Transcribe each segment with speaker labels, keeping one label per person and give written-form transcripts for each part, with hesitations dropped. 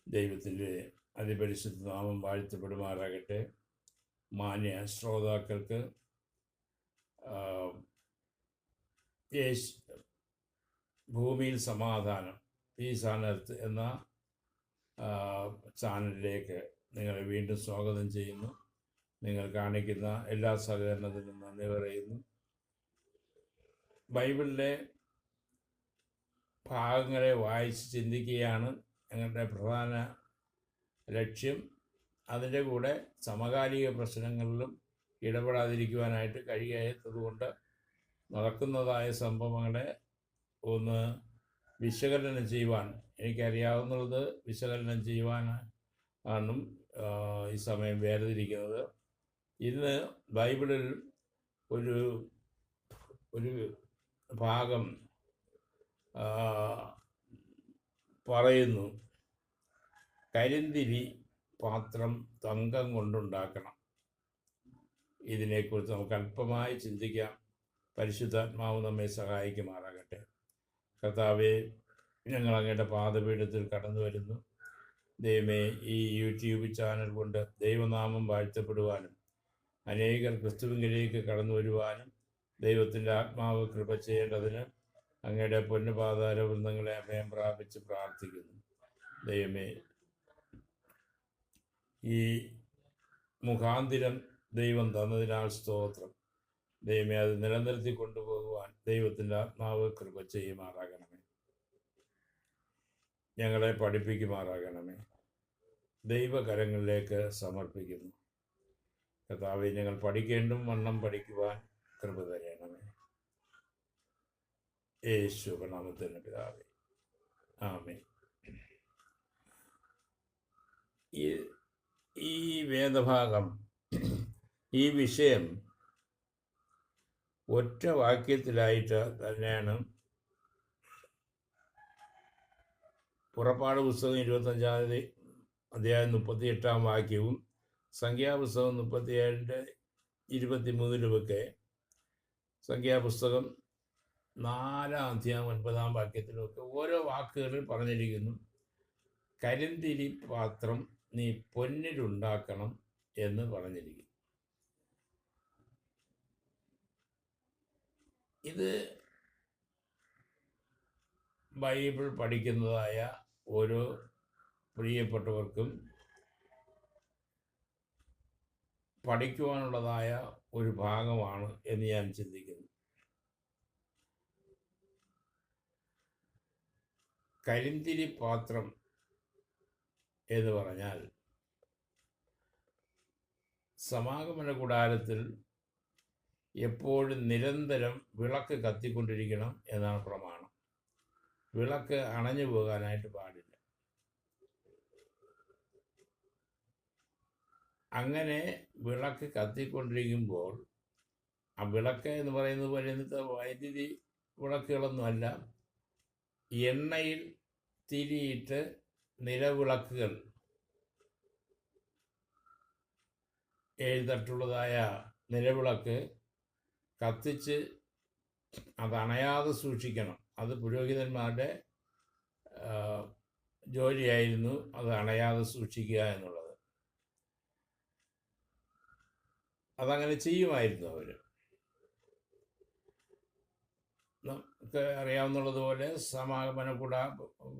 Speaker 1: ദൈവത്തിൻ്റെ അതിപരിശുദ്ധ നാമം വാഴ്ത്തപ്പെടുമാറാകട്ടെ. മാന്യ ശ്രോതാക്കൾക്ക് ഭൂമിയിൽ സമാധാനം പീസ് ഓൺ എർത്ത് എന്ന ചാനലിലേക്ക് നിങ്ങളെ വീണ്ടും സ്വാഗതം ചെയ്യുന്നു. നിങ്ങൾ കാണിക്കുന്ന എല്ലാ സഹകരണത്തിനും നന്ദി പറയുന്നു. ബൈബിളിലെ ഭാഗങ്ങളെ വായിച്ച് ചിന്തിക്കുകയാണ് ഞങ്ങളുടെ പ്രധാന ലക്ഷ്യം. അതിൻ്റെ കൂടെ സമകാലിക പ്രശ്നങ്ങളിലും ഇടപെടാതിരിക്കുവാനായിട്ട് കഴിയാത്തതുകൊണ്ട് നടക്കുന്നതായ സംഭവങ്ങളെ ഒന്ന് വിശകലനം ചെയ്യുവാൻ എനിക്കറിയാവുന്നത് വിശകലനം ചെയ്യുവാനും ഈ സമയം വേർതിരിക്കുന്നത്. ഇന്ന് ബൈബിളിൽ ഒരു ഭാഗം പറയുന്നു, കരിന്തിരി പാത്രം തങ്കം കൊണ്ടുണ്ടാക്കണം. ഇതിനെക്കുറിച്ച് നമുക്ക് അല്പമായി ചിന്തിക്കാം. പരിശുദ്ധാത്മാവ് നമ്മെ സഹായിക്കുമാറാകട്ടെ. കർത്താവേ, ഞങ്ങൾ അങ്ങയുടെ പാദപീഠത്തിൽ കടന്നു വരുന്നു. ദൈവമേ, ഈ യൂട്യൂബ് ചാനൽ കൊണ്ട് ദൈവനാമം വാഴ്ത്തപ്പെടുവാനും അനേകർ ക്രിസ്തുവിലേക്ക് കടന്നു വരുവാനും ദൈവത്തിൻ്റെ ആത്മാവ് കൃപ ചെയ്യേണ്ടതിന് അങ്ങയുടെ പൊന്നുപാതാര വൃന്ദങ്ങളെ അഭയം പ്രാപിച്ച് പ്രാർത്ഥിക്കുന്നു. ദൈവമേ, ഈ മുഖാന്തിരം ദൈവം തന്നതിനാൽ സ്തോത്രം. ദൈവമേ, അത് നിലനിർത്തി കൊണ്ടുപോകുവാൻ ദൈവത്തിൻ്റെ ആത്മാവ് കൃപ ചെയ്യുമാറാകണമേ. ഞങ്ങളെ പഠിപ്പിക്കുമാറാകണമേ. ദൈവകരങ്ങളിലേക്ക് സമർപ്പിക്കുന്നു. കർത്താവേ, ഞങ്ങൾ പഠിക്കേണ്ടും വണ്ണം പഠിക്കുവാൻ കൃപ തരണമേ. യേശുനാമത്തിന് പിതാവേ, ആമേൻ. ഈ വേദഭാഗം, ഈ വിഷയം ഒറ്റ വാക്യത്തിലായിട്ട് തന്നെയാണ് പുറപ്പാട് പുസ്തകം 25 അധ്യായം 38 വാക്യവും സംഖ്യാപുസ്തകം 37-23 സംഖ്യാപുസ്തകം 4 അധ്യായം 9 വാക്യത്തിലുമൊക്കെ ഓരോ വാക്കുകളിൽ പറഞ്ഞിരിക്കുന്നു, കരിന്തിരി പാത്രം നീ പൊന്നിലുണ്ടാക്കണം എന്ന് പറഞ്ഞിരിക്കുന്നു. ഇത് ബൈബിൾ പഠിക്കുന്നതായ ഓരോ പ്രിയപ്പെട്ടവർക്കും പഠിക്കുവാനുള്ളതായ ഒരു ഭാഗമാണ് എന്ന് ഞാൻ ചിന്തിക്കുന്നു. കരിന്തിരി പാത്രം എന്ന് പറഞ്ഞാൽ സമാഗമന കൂടാരത്തിൽ എപ്പോഴും നിരന്തരം വിളക്ക് കത്തിക്കൊണ്ടിരിക്കണം എന്നാണ് പ്രമാണം. വിളക്ക് അണഞ്ഞു പോകാനായിട്ട് പാടില്ല. അങ്ങനെ വിളക്ക് കത്തിക്കൊണ്ടിരിക്കുമ്പോൾ, ആ വിളക്ക് എന്ന് പറയുന്നത് പോലെ ഇന്നത്തെ വൈദ്യുതി വിളക്കുകളൊന്നുമല്ല, എണ്ണയിൽ തിരിയിട്ട് നിലവിളക്കുകൾ 7 തട്ടുള്ളതായ നിലവിളക്ക് കത്തിച്ച് അത് അണയാതെ സൂക്ഷിക്കണം. അത് പുരോഹിതന്മാരുടെ ജോലിയായിരുന്നു, അത് അണയാതെ സൂക്ഷിക്കുക എന്നുള്ളത്. അതങ്ങനെ ചെയ്യുമായിരുന്നു അവർ. നമുക്ക് അറിയാവുന്നതുപോലെ സമാഗമന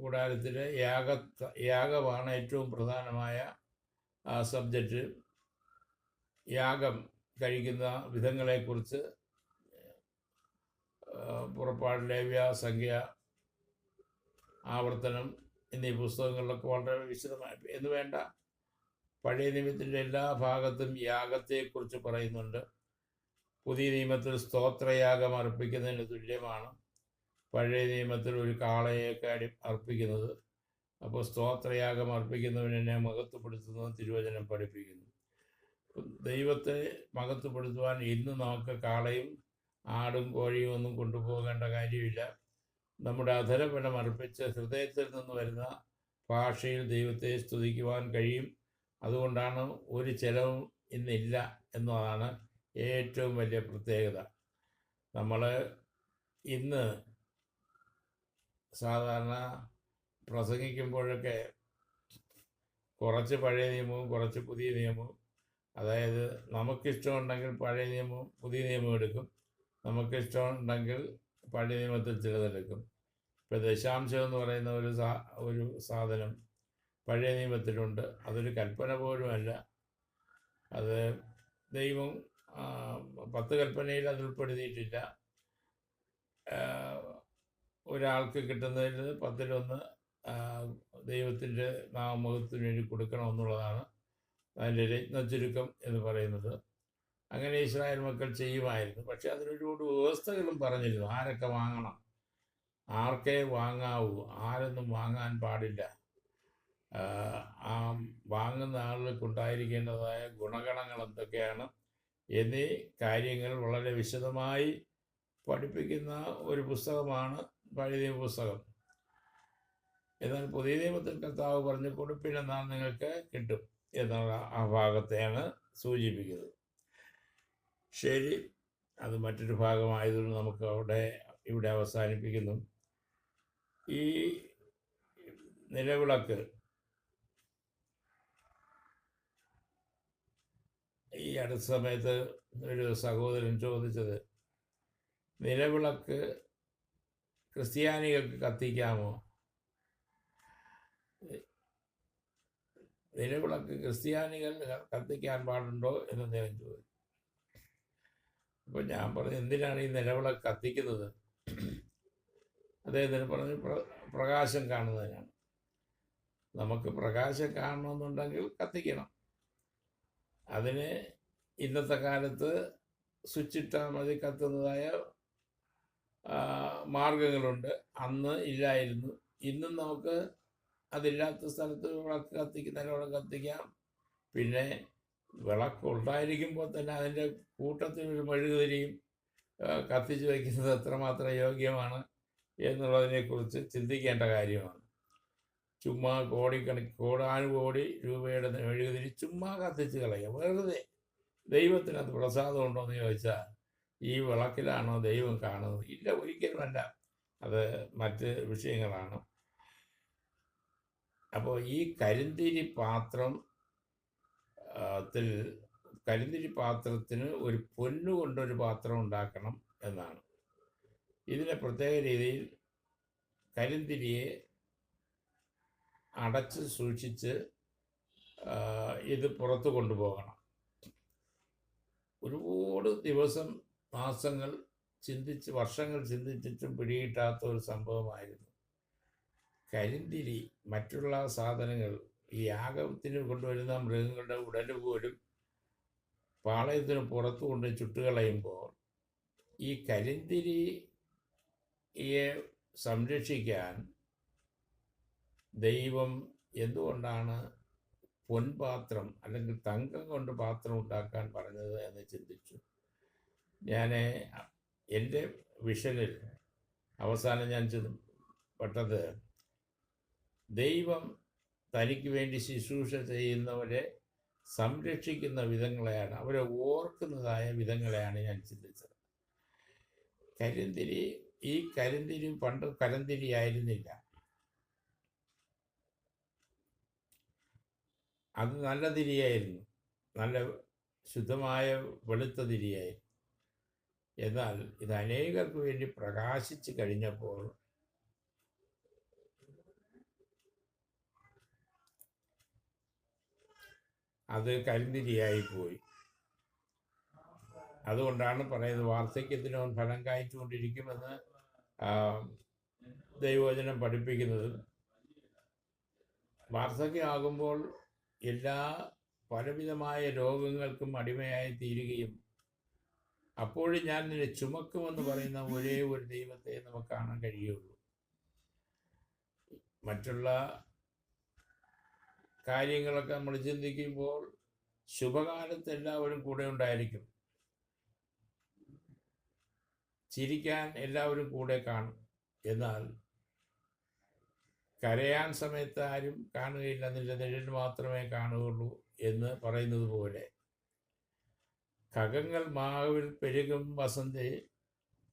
Speaker 1: കൂടാരത്തിൽ യാഗമാണ് ഏറ്റവും പ്രധാനമായ സബ്ജക്റ്റ്. യാഗം കഴിക്കുന്ന വിധങ്ങളെക്കുറിച്ച് പുറപ്പാട്, ലേവ്യ, സംഖ്യ, ആവർത്തനം എന്നീ പുസ്തകങ്ങളിലൊക്കെ വളരെ വിശദമായി എന്ന് വേണ്ട പഴയ നിയമത്തിൻ്റെ എല്ലാ ഭാഗത്തും യാഗത്തെക്കുറിച്ച് പറയുന്നുണ്ട്. പുതിയ നിയമത്തിൽ സ്തോത്രയാഗം അർപ്പിക്കുന്നതിന് തുല്യമാണ് പഴയ നിയമത്തിൽ ഒരു കാളയൊക്കെ അർപ്പിക്കുന്നത്. അപ്പോൾ സ്തോത്രയാഗം അർപ്പിക്കുന്നവനെ മഹത്വപ്പെടുത്തുന്നത് തിരുവചനം പഠിപ്പിക്കുന്നു. ദൈവത്തെ മഹത്വപ്പെടുത്തുവാൻ ഇന്ന് നമുക്ക് കാളയും ആടും കോഴിയും ഒന്നും കൊണ്ടുപോകേണ്ട കാര്യമില്ല. നമ്മുടെ അധരഫലം അർപ്പിച്ച് ഹൃദയത്തിൽ നിന്ന് വരുന്ന ഭാഷയിൽ ദൈവത്തെ സ്തുതിക്കുവാൻ കഴിയും. അതുകൊണ്ടാണ് ഒരു ചെലവും ഇന്നില്ല എന്നതാണ് ഏറ്റവും വലിയ പ്രത്യേകത. നമ്മൾ ഇന്ന് സാധാരണ പ്രസംഗിക്കുമ്പോഴൊക്കെ കുറച്ച് പഴയ നിയമവും കുറച്ച് പുതിയ നിയമവും, അതായത് നമുക്കിഷ്ടമുണ്ടെങ്കിൽ പഴയ നിയമവും പുതിയ നിയമവും എടുക്കും, നമുക്കിഷ്ടമുണ്ടെങ്കിൽ പഴയ നിയമത്തിൽ ചിലതെടുക്കും. ഇപ്പോൾ ദശാംശം എന്ന് പറയുന്ന ഒരു സാധനം പഴയ നിയമത്തിലുണ്ട്. അതൊരു കൽപ്പന പോലുമല്ല. അത് ദൈവം 10 കൽപ്പനയിൽ അത് ഉൾപ്പെടുത്തിയിട്ടില്ല. ഒരാൾക്ക് കിട്ടുന്നതിൽ 10-1 ദൈവത്തിൻ്റെ നാമമുഖത്തിന് വേണ്ടി കൊടുക്കണമെന്നുള്ളതാണ് അതിൻ്റെ രത്നചുരുക്കം എന്ന് പറയുന്നത്. അങ്ങനെ ഇസ്രായേൽ മക്കൾ ചെയ്യുമായിരുന്നു. പക്ഷെ അതിനൊരുപാട് വ്യവസ്ഥകളും പറഞ്ഞിരുന്നു. ആരൊക്കെ വാങ്ങണം, ആർക്കേ വാങ്ങാവൂ, ആരൊന്നും വാങ്ങാൻ പാടില്ല, ആ വാങ്ങുന്ന ആളുകൾക്കുണ്ടായിരിക്കേണ്ടതായ ഗുണഗണങ്ങൾ എന്തൊക്കെയാണ് എന്നീ കാര്യങ്ങൾ വളരെ വിശദമായി പഠിപ്പിക്കുന്ന ഒരു പുസ്തകമാണ് പഴയ നിയമ പുസ്തകം. എന്നാൽ പുതിയ നിയമത്തിൽ കർത്താവ് പറഞ്ഞു കൊടുപ്പിനെന്നാൽ നിങ്ങൾക്ക് കിട്ടും എന്നുള്ള ആ ഭാഗത്തെയാണ് സൂചിപ്പിക്കുന്നത്. ശരി, അത് മറ്റൊരു ഭാഗമായതുകൊണ്ട് നമുക്ക് ഇവിടെ അവസാനിപ്പിക്കുന്നു. ഈ നിലവിളക്ക് ഈ അടുത്ത സമയത്ത് ഒരു സഹോദരൻ ചോദിച്ചത്, നിലവിളക്ക് ക്രിസ്ത്യാനികൾക്ക് കത്തിക്കാമോ? നിലവിളക്ക് ക്രിസ്ത്യാനികൾ കത്തിക്കാൻ പാടുണ്ടോ എന്ന് അദ്ദേഹം ചോദിച്ചു. അപ്പോൾ ഞാൻ പറഞ്ഞു, എന്തിനാണ് ഈ നിലവിളക്ക് കത്തിക്കുന്നത്? അദ്ദേഹത്തിന് പറഞ്ഞു, പ്രകാശം കാണുന്നതിനാണ്. നമുക്ക് പ്രകാശം കാണണമെന്നുണ്ടെങ്കിൽ കത്തിക്കണം. അതിന് ഇന്നത്തെ കാലത്ത് സ്വിച്ചിട്ടാൽ മതി കത്തുന്നതായ മാർഗങ്ങളുണ്ട്. അന്ന് ഇല്ലായിരുന്നു. ഇന്നും നമുക്ക് അതില്ലാത്ത സ്ഥലത്ത് നിലവിളക്ക് കത്തിക്കാം. പിന്നെ വിളക്ക് ഉണ്ടായിരിക്കുമ്പോൾ തന്നെ അതിൻ്റെ കൂട്ടത്തിൽ ഒരു മെഴുകുതിരിയും കത്തിച്ച് വയ്ക്കുന്നത് എത്രമാത്രം യോഗ്യമാണ് എന്നുള്ളതിനെക്കുറിച്ച് ചിന്തിക്കേണ്ട കാര്യമാണ്. ചുമ്മാ കോടാനുകോടി രൂപയുടെ മെഴുകുതിരി ചുമ്മാ കത്തിച്ച് കളയുക, വെറുതെ. ദൈവത്തിനകത്ത് പ്രസാദം ഉണ്ടോ എന്ന് ചോദിച്ചാൽ ഈ വിളക്കിലാണോ ദൈവം കാണുന്നത്? ഇല്ല, ഒരിക്കലുമല്ല. അത് മറ്റ് വിഷയങ്ങളാണ്. അപ്പോൾ ഈ കരിന്തിരി പാത്രത്തിന് ഒരു പൊന്നുകൊണ്ടൊരു പാത്രം ഉണ്ടാക്കണം എന്നാണ്. ഇതിനെ പ്രത്യേക രീതിയിൽ കരിന്തിരിയെ അടച്ച് സൂക്ഷിച്ച് ഇത് പുറത്ത് കൊണ്ടുപോകണം. ഒരുപാട് ദിവസം, മാസങ്ങൾ വർഷങ്ങൾ ചിന്തിച്ചിട്ടും പിടികിട്ടാത്ത ഒരു സംഭവമായിരുന്നു കരിന്തിരി. മറ്റുള്ള സാധനങ്ങൾ, ഈ യാഗത്തിന് കൊണ്ടുവരുന്ന മൃഗങ്ങളുടെ ഉടല് പോലും പാളയത്തിന് പുറത്തു കൊണ്ട് ചുട്ടുകളയുമ്പോൾ ഈ കരിന്തിരിയെ സംരക്ഷിക്കാൻ ദൈവം എന്തുകൊണ്ടാണ് പൊൻപാത്രം അല്ലെങ്കിൽ തങ്കം കൊണ്ട് പാത്രം ഉണ്ടാക്കാൻ പറഞ്ഞത് എന്ന് ചിന്തിച്ചു. ഞാൻ എൻ്റെ വിഷനിൽ അവസാനം ഞാൻ പെട്ടത്, ദൈവം തനിക്ക് വേണ്ടി ശുശ്രൂഷ ചെയ്യുന്നവരെ സംരക്ഷിക്കുന്ന വിധങ്ങളെയാണ്, അവരെ ഓർക്കുന്നതായ വിധങ്ങളെയാണ് ഞാൻ ചിന്തിച്ചത്. ഈ കരിന്തിരി പണ്ട് കരന്തിരി ആയിരുന്നില്ല. അത് നല്ല തിരിയായിരുന്നു, നല്ല ശുദ്ധമായ വെളുത്ത തിരിയായിരുന്നു. എന്നാൽ ഇത് അനേകർക്ക് വേണ്ടി പ്രകാശിച്ച് കഴിഞ്ഞപ്പോൾ അത് കരിന്തിരിയായിപ്പോയി. അതുകൊണ്ടാണ് പറയുന്നത്, വാർദ്ധക്യത്തിന് ഫലം കായ്ച്ചുകൊണ്ടിരിക്കുമെന്ന് ദൈവവചനം പഠിപ്പിക്കുന്നത്. വാർദ്ധക്യമാകുമ്പോൾ എല്ലാ പലവിധമായ രോഗങ്ങൾക്കും അടിമയായി തീരുകയും അപ്പോഴും ഞാൻ നിന്നെ ചുമക്കുമെന്ന് പറയുന്ന ഒരേ ഒരു ദൈവത്തെ നമുക്ക് കാണാൻ കഴിയുള്ളൂ. മറ്റുള്ള കാര്യങ്ങളൊക്കെ നമ്മൾ ചിന്തിക്കുമ്പോൾ ശുഭകാലത്ത് എല്ലാവരും കൂടെ ഉണ്ടായിരിക്കും, ചിരിക്കാൻ എല്ലാവരും കൂടെ കാണും. എന്നാൽ കരയാൻ സമയത്ത് ആരും കാണുകയില്ല, നിന്റെ നിഴൽ മാത്രമേ കാണുകയുള്ളൂ എന്ന് പറയുന്നത് പോലെ ഖഗങ്ങൾ മാവിൽ പെരുകും വസന്തേ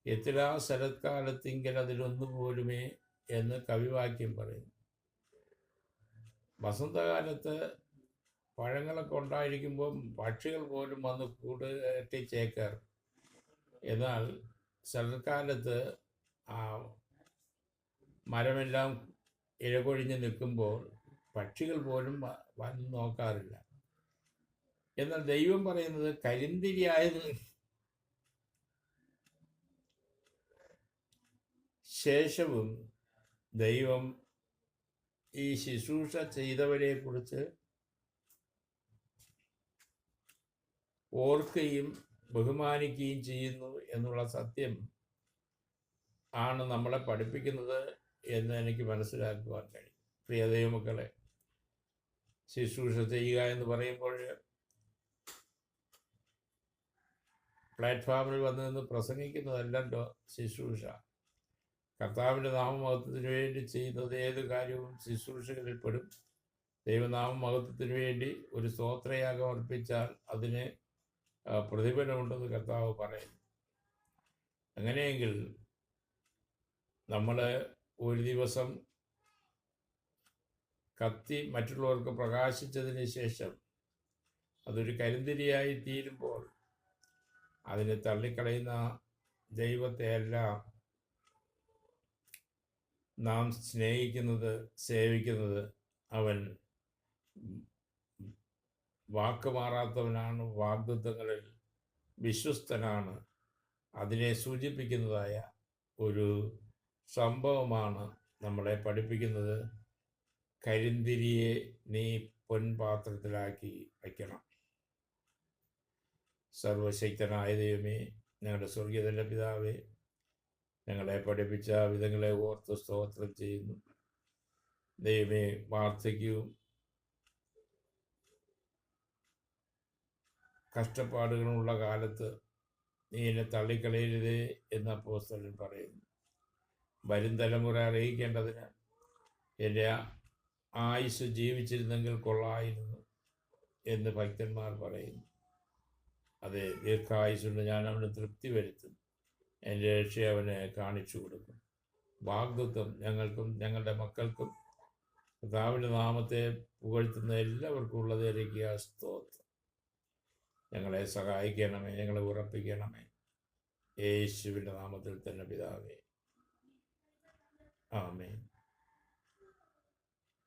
Speaker 1: എത്തിലാ ശരത്കാലത്തിങ്കൽ അതിലൊന്നുപോലുമേ എന്ന് കവിവാക്യം പറയുന്നു. വസന്തകാലത്ത് പഴങ്ങളൊക്കെ ഉണ്ടായിരിക്കുമ്പം പക്ഷികൾ പോലും വന്ന് കൂട് കെട്ടി ചേക്കാറ്. എന്നാൽ ശരത്കാലത്ത് ആ മരമെല്ലാം ഇഴകൊഴിഞ്ഞ് നിൽക്കുമ്പോൾ പക്ഷികൾ പോലും വന്ന് നോക്കാറില്ല. എന്നാൽ ദൈവം പറയുന്നത് കരിന്തിരിയായത് ശേഷവും ദൈവം ഈ ശുശ്രൂഷ ചെയ്തവരെ കുറിച്ച് ഓർക്കുകയും ബഹുമാനിക്കുകയും ചെയ്യുന്നു എന്നുള്ള സത്യം ആണ് നമ്മളെ പഠിപ്പിക്കുന്നത് എന്ന് എനിക്ക് മനസ്സിലാക്കുവാൻ കഴിയും. പ്രിയ ദൈവമക്കളെ, ശുശ്രൂഷ ചെയ്യുക എന്ന് പറയുമ്പോൾ പ്ലാറ്റ്ഫോമിൽ വന്ന് നിന്ന് പ്രസംഗിക്കുന്നതല്ലല്ലോ ശുശ്രൂഷ. കർത്താവിൻ്റെ നാമമഹത്വത്തിന് വേണ്ടി ചെയ്യുന്നത് ഏത് കാര്യവും ശുശ്രൂഷകളിൽപ്പെടും. ദൈവനാമമഹത്വത്തിന് വേണ്ടി ഒരു സ്തോത്രയാഗം അർപ്പിച്ചാൽ അതിന് പ്രതിഫലമുണ്ടെന്ന് കർത്താവ് പറയുന്നു. അങ്ങനെയെങ്കിൽ നമ്മൾ ഒരു ദിവസം കത്തി മറ്റുള്ളവർക്ക് പ്രകാശിച്ചതിന് ശേഷം അതൊരു കരിന്തിരിയായി തീരുമ്പോൾ അതിനെ തള്ളിക്കളയുന്ന ദൈവത്തെ എല്ലാം നാം സ്നേഹിക്കുന്നത്, സേവിക്കുന്നത്. അവൻ വാക്ക് മാറാത്തവനാണ്, വാഗ്ദത്തങ്ങളിൽ വിശ്വസ്തനാണ്. അതിനെ സൂചിപ്പിക്കുന്നതായ ഒരു സംഭവമാണ് നമ്മളെ പഠിപ്പിക്കുന്നത്. കരിന്തിരിയെ നീ പൊൻപാത്രത്തിലാക്കി വയ്ക്കണം. സർവശക്തനായ ദൈവമേ, ഞങ്ങളുടെ സ്വർഗീയ പിതാവേ, ഞങ്ങളെ പഠിപ്പിച്ച വിധങ്ങളെ ഓർത്ത് സ്തോത്രം ചെയ്യുന്നു. ദൈവമേ, വാർദ്ധക്യവും കഷ്ടപ്പാടുകളുമുള്ള കാലത്ത് നീ എന്നെ തള്ളിക്കളയരുതേ എന്ന് അപ്പോസ്തലൻ പറയുന്നു. വരും തലമുറ അറിയിക്കേണ്ടതിന് എൻ്റെ ആയുസ് ജീവിച്ചിരുന്നെങ്കിൽ കൊള്ളായിരുന്നു എന്ന് ഭക്തന്മാർ പറയുന്നു. അതെ, ദീർഘായുസുണ്ട്, ഞാൻ അവന് തൃപ്തി വരുത്തും, എൻ്റെ രക്ഷ അവനെ കാണിച്ചു കൊടുക്കും. വാഗ്ദത്തം ഞങ്ങൾക്കും ഞങ്ങളുടെ മക്കൾക്കും കർത്താവിൻ്റെ നാമത്തെ പുകഴ്ത്തുന്ന എല്ലാവർക്കും ഉള്ളതായിരിക്കുക. സ്തോത്രം. ഞങ്ങളെ സഹായിക്കണമേ, ഞങ്ങളെ ഉറപ്പിക്കണമേ. യേശുവിൻ്റെ നാമത്തിൽ തന്നെ പിതാവേ, ആമേൻ,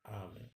Speaker 1: ആമേൻ.